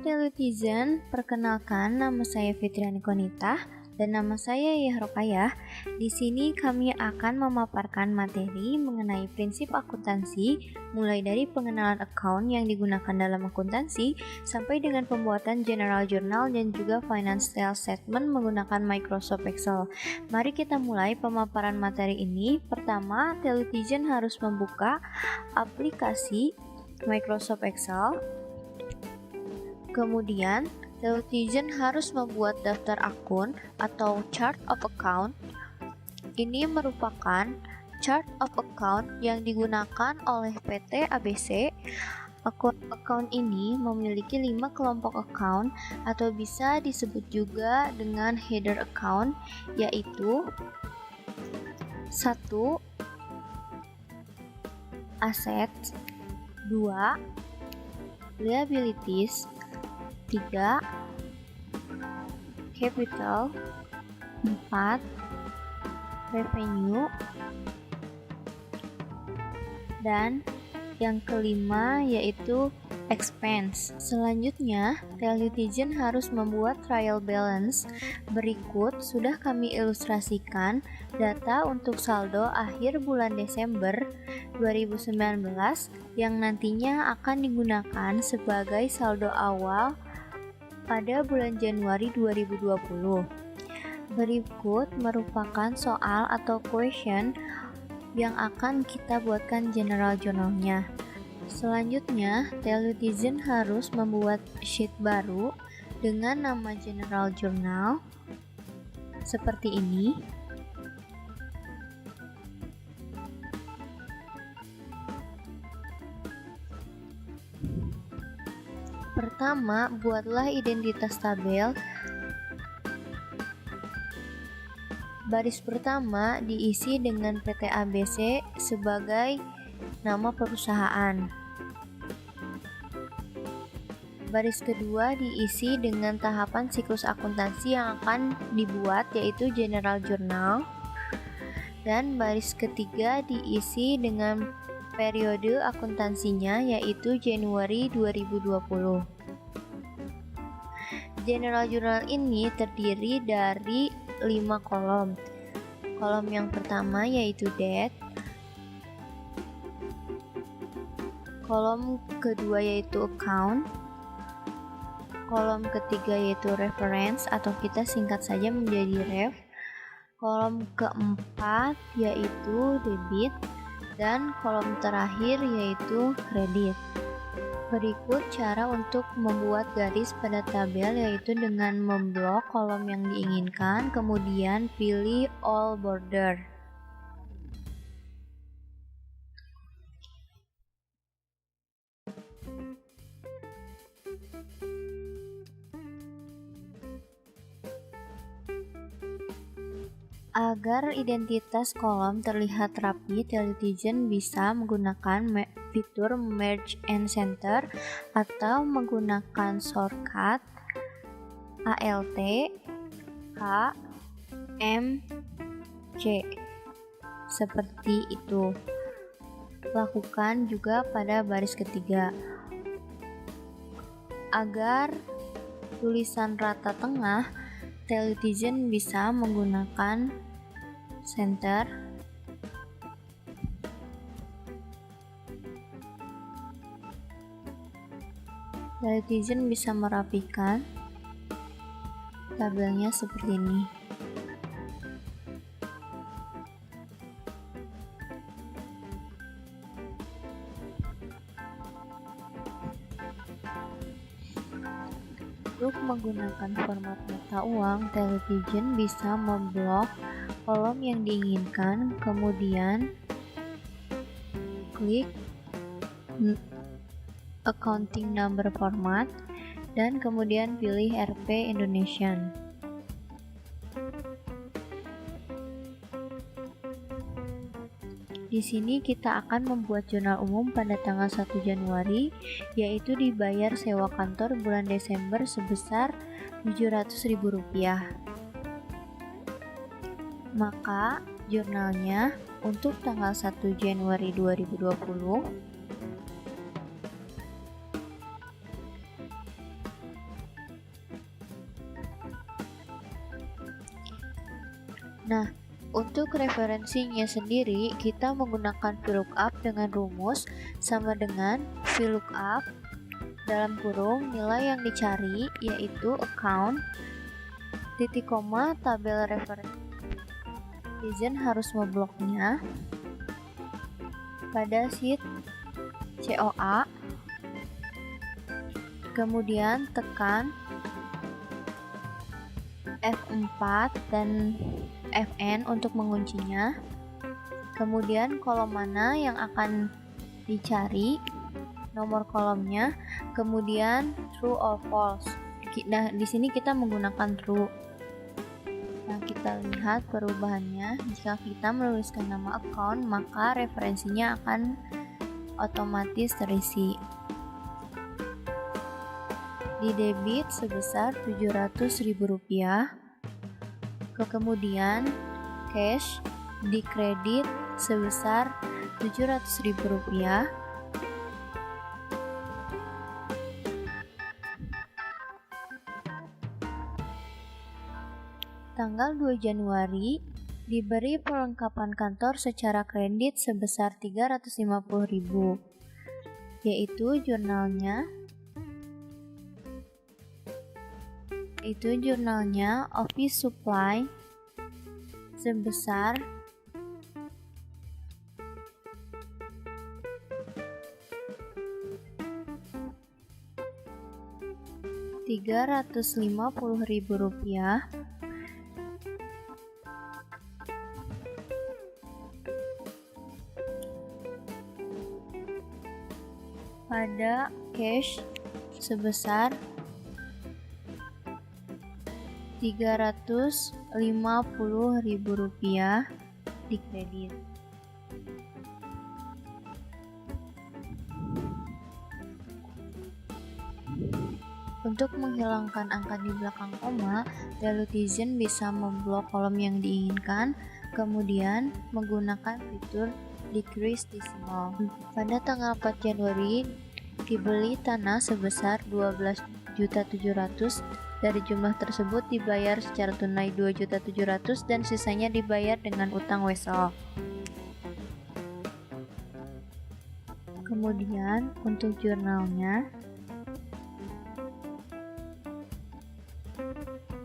Teletizen, perkenalkan nama saya Fitriani Konita dan nama saya Yah Rokayah. Di sini kami akan memaparkan materi mengenai prinsip akuntansi, mulai dari pengenalan account yang digunakan dalam akuntansi sampai dengan pembuatan general journal dan juga financial statement menggunakan Microsoft Excel. Mari kita mulai pemaparan materi ini. Pertama, Teletizen harus membuka aplikasi Microsoft Excel. Kemudian, Teletizen harus membuat daftar akun atau chart of account. Ini merupakan chart of account yang digunakan oleh PT ABC. Akun ini memiliki 5 kelompok account atau bisa disebut juga dengan header account, yaitu 1. Assets, 2. Liabilities, 3. Capital, 4. Revenue, dan yang kelima yaitu expense. Selanjutnya, Teletizen harus membuat trial balance. Berikut sudah kami ilustrasikan data untuk saldo akhir bulan Desember 2019 yang nantinya akan digunakan sebagai saldo awal pada bulan Januari 2020. Berikut merupakan soal atau question yang akan kita buatkan general journalnya. Selanjutnya, Teletizen harus membuat sheet baru dengan nama general journal seperti ini. Pertama, buatlah identitas tabel. Baris pertama diisi dengan PT ABC sebagai nama perusahaan. Baris kedua diisi dengan tahapan siklus akuntansi yang akan dibuat, yaitu general journal. Dan baris ketiga diisi dengan periode akuntansinya, yaitu Januari 2020. General journal ini terdiri dari 5 kolom. Kolom yang pertama yaitu date. Kolom kedua yaitu account. Kolom ketiga yaitu reference atau kita singkat saja menjadi ref. Kolom keempat yaitu debit. Dan kolom terakhir yaitu kredit. Berikut cara untuk membuat garis pada tabel, yaitu dengan memblok kolom yang diinginkan, kemudian pilih all border. Agar identitas kolom terlihat rapi, Teletizen bisa menggunakan fitur Merge and Center atau menggunakan shortcut Alt H M C seperti itu. Lakukan juga pada baris ketiga. Agar tulisan rata tengah, Teletizen bisa menggunakan center. Teletizen bisa merapikan tabelnya seperti ini. Untuk menggunakan format mata uang, Teletizen bisa memblok kolom yang diinginkan, kemudian klik accounting number format dan kemudian pilih RP Indonesian. Di sini kita akan membuat jurnal umum pada tanggal 1 Januari, yaitu dibayar sewa kantor bulan Desember sebesar Rp700.000. Maka jurnalnya untuk tanggal 1 Januari 2020 Nah, untuk referensinya sendiri, kita menggunakan VLOOKUP dengan rumus sama dengan VLOOKUP dalam kurung nilai yang dicari yaitu account titik koma tabel referensi. Netizen harus membloknya pada sheet COA, kemudian tekan F4 dan Fn untuk menguncinya. Kemudian kolom mana yang akan dicari, nomor kolomnya, kemudian true or false. Nah, di sini kita menggunakan true. Nah, kita lihat perubahannya. Jika kita menuliskan nama account, maka referensinya akan otomatis terisi. Di debit sebesar Rp700.000. Kemudian cash di kredit sebesar Rp700.000. Tanggal 2 Januari diberi perlengkapan kantor secara kredit sebesar Rp350.000, yaitu jurnalnya office supply sebesar Rp350.000. Pada cash sebesar Rp350.000 di kredit. Untuk menghilangkan angka di belakang koma, Netizen bisa memblok kolom yang diinginkan, kemudian menggunakan fitur decrease decimal. Pada tanggal 4 Januari dibeli tanah sebesar 12.700.000. Dari jumlah tersebut dibayar secara tunai 2.700.000 dan sisanya dibayar dengan utang WSO. Kemudian untuk jurnalnya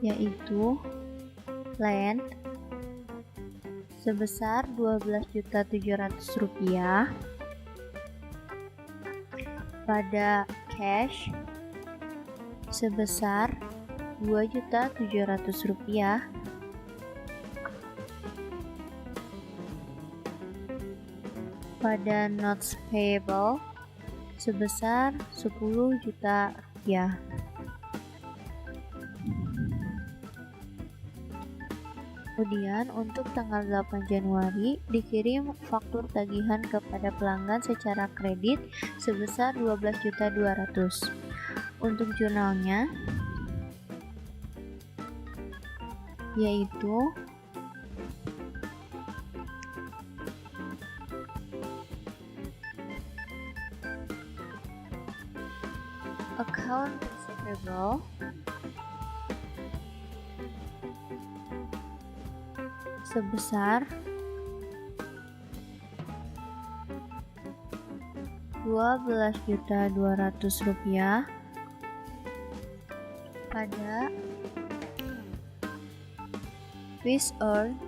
yaitu land sebesar Rp12.700.000. Pada cash sebesar Rp2.700.000. Pada notes payable sebesar Rp10 juta. Kemudian untuk tanggal 8 Januari dikirim faktur tagihan kepada pelanggan secara kredit sebesar Rp12.200.000. Untuk jurnalnya yaitu account receivable sebesar Rp12.200.000 pada fees earned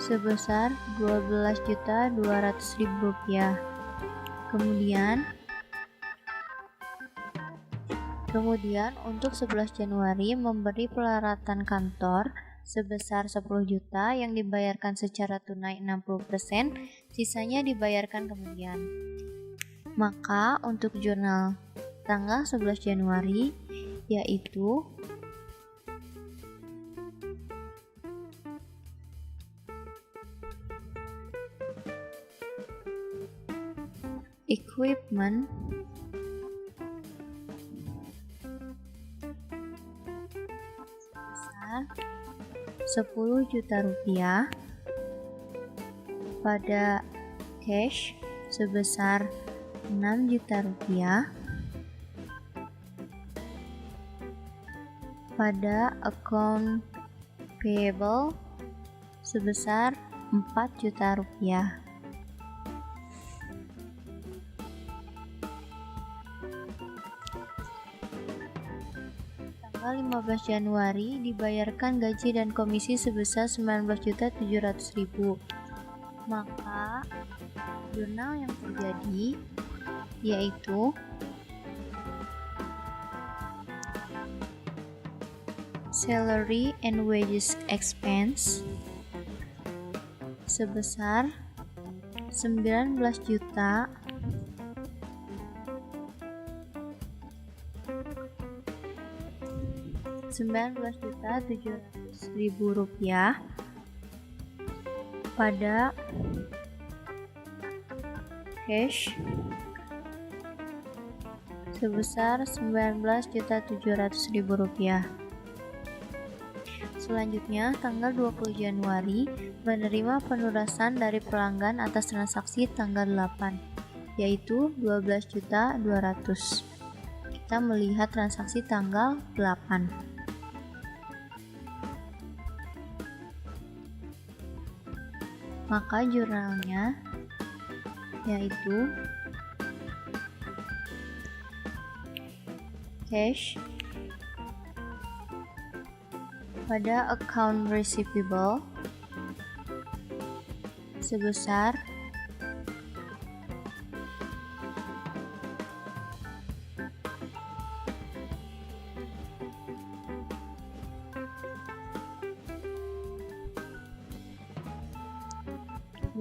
sebesar Rp12.200.000. Kemudian untuk 11 Januari memberi peralatan kantor sebesar 10 juta yang dibayarkan secara tunai 60%, sisanya dibayarkan kemudian. Maka untuk jurnal tanggal 11 Januari yaitu equipment sebesar 10 juta rupiah. Pada cash sebesar 6 juta rupiah. Pada account payable sebesar 4 juta rupiah. Tanggal 15 Januari dibayarkan gaji dan komisi sebesar 19.700.000. Maka jurnal yang terjadi yaitu salary and wages expense sebesar 19.700.000 rupiah. Pada cash sebesar 19.700.000 rupiah. Selanjutnya, tanggal 20 Januari menerima penurunan dari pelanggan atas transaksi tanggal 8, yaitu 12.200.000. Kita melihat transaksi tanggal 8. Maka jurnalnya yaitu cash pada account receivable sebesar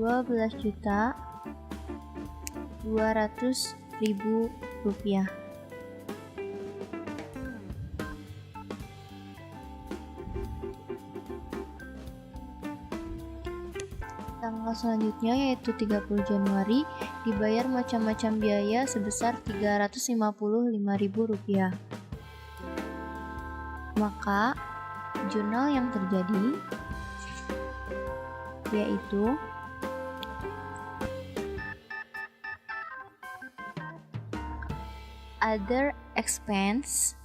12.200.000 rupiah. Tanggal selanjutnya yaitu 30 Januari dibayar macam-macam biaya sebesar 355.000 rupiah. Maka jurnal yang terjadi yaitu other expense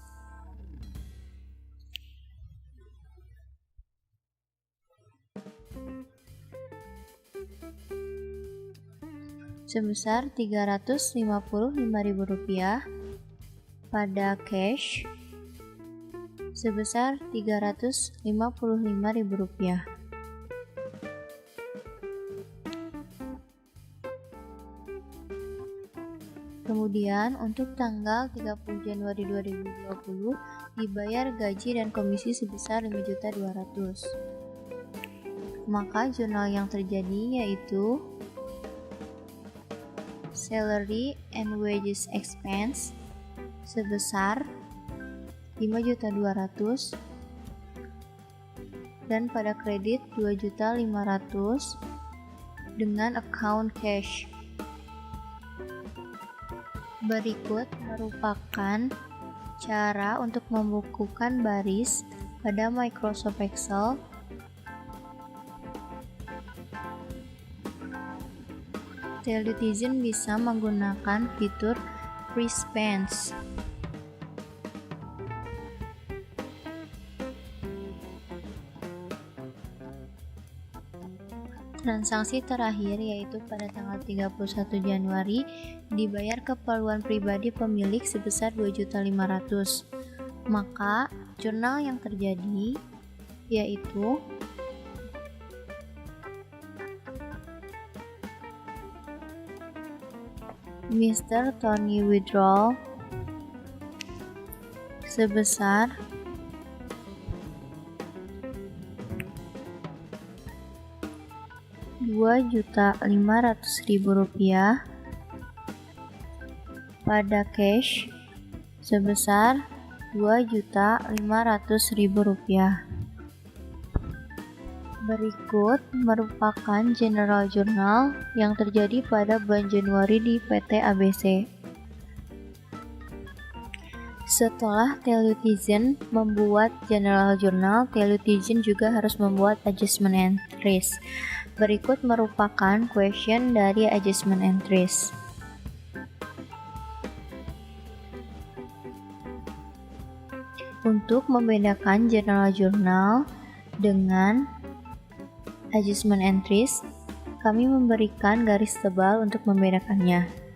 sebesar 355.000 rupiah. Pada cash sebesar 355.000 rupiah. Kemudian untuk tanggal 30 Januari 2020 dibayar gaji dan komisi sebesar 5.200.000. Maka jurnal yang terjadi yaitu salary and wages expense sebesar 5.200.000 dan pada kredit 2.500.000 dengan account cash. Berikut merupakan cara untuk membukukan baris pada Microsoft Excel. Teletizen bisa menggunakan fitur Freeze Pens. Transaksi terakhir yaitu pada tanggal 31 Januari dibayar keperluan pribadi pemilik sebesar 2.500.000. Maka jurnal yang terjadi yaitu Mr. Tony withdrawal sebesar 2.500.000 rupiah pada cash sebesar 2.500.000 rupiah. Berikut merupakan general journal yang terjadi pada bulan Januari di PT ABC. Setelah Teletizen membuat general journal, Teletizen juga harus membuat adjustment entries. Berikut merupakan question dari adjustment entries. Untuk membedakan general journal dengan adjustment entries, kami memberikan garis tebal untuk membedakannya.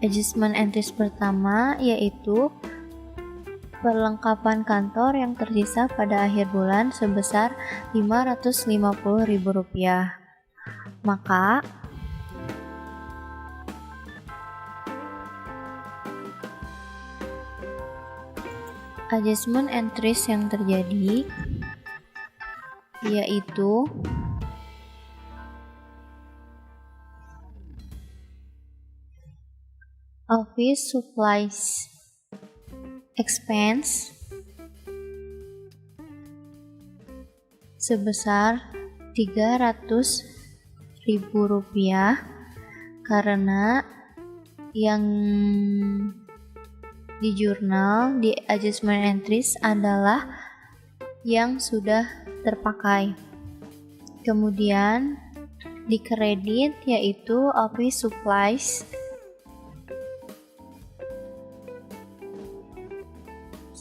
Adjustment entries pertama yaitu perlengkapan kantor yang tersisa pada akhir bulan sebesar Rp550.000. Maka adjustment entries yang terjadi yaitu office supplies expense sebesar Rp300.000 karena yang di jurnal di adjustment entries adalah yang sudah terpakai. Kemudian di kredit yaitu office supplies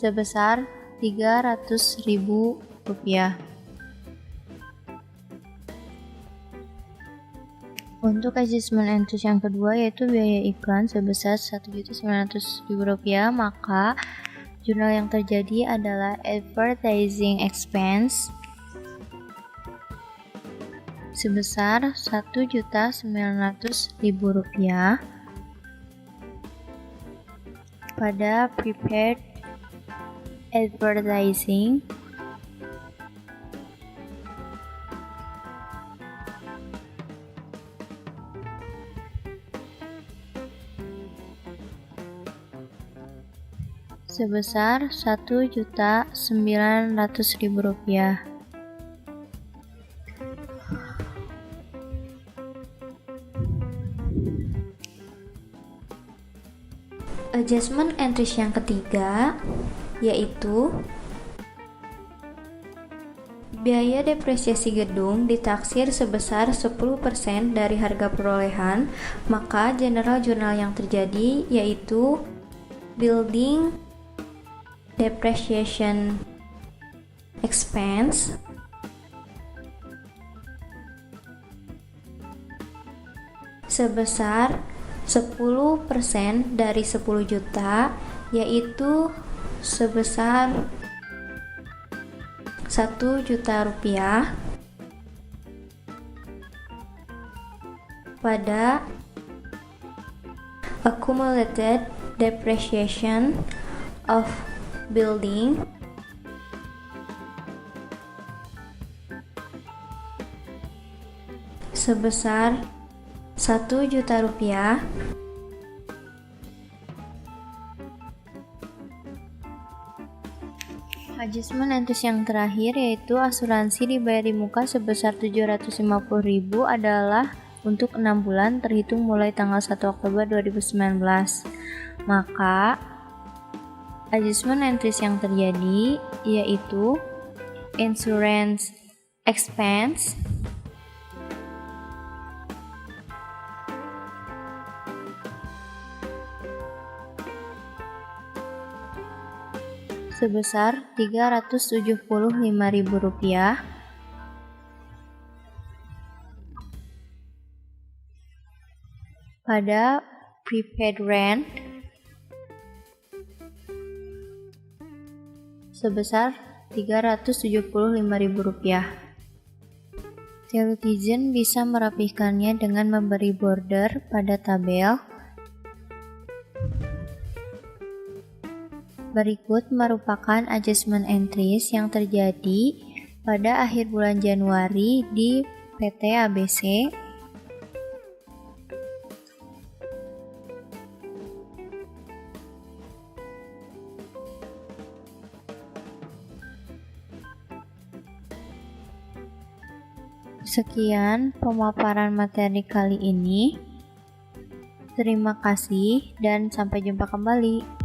sebesar Rp300.000. Untuk adjustment entries yang kedua yaitu biaya iklan sebesar Rp1.900.000, maka jurnal yang terjadi adalah advertising expense sebesar Rp1.900.000 pada prepaid advertising sebesar Rp1.900.000. Adjustment entries yang ketiga yaitu biaya depresiasi gedung ditaksir sebesar 10% dari harga perolehan, maka general journal yang terjadi yaitu building depreciation expense sebesar 10% dari 10 juta yaitu sebesar Rp1 juta pada accumulated depreciation of building sebesar Rp1 juta. Adjustment entries yang terakhir yaitu asuransi dibayar di muka sebesar Rp750.000 adalah untuk 6 bulan terhitung mulai tanggal 1 Oktober 2019. Maka adjustment entries yang terjadi yaitu insurance expense sebesar Rp375.000 pada prepaid rent sebesar Rp375.000. Teletizen bisa merapihkannya dengan memberi border pada tabel. Berikut merupakan adjustment entries yang terjadi pada akhir bulan Januari di PT ABC. Sekian pemaparan materi kali ini. Terima kasih dan sampai jumpa kembali.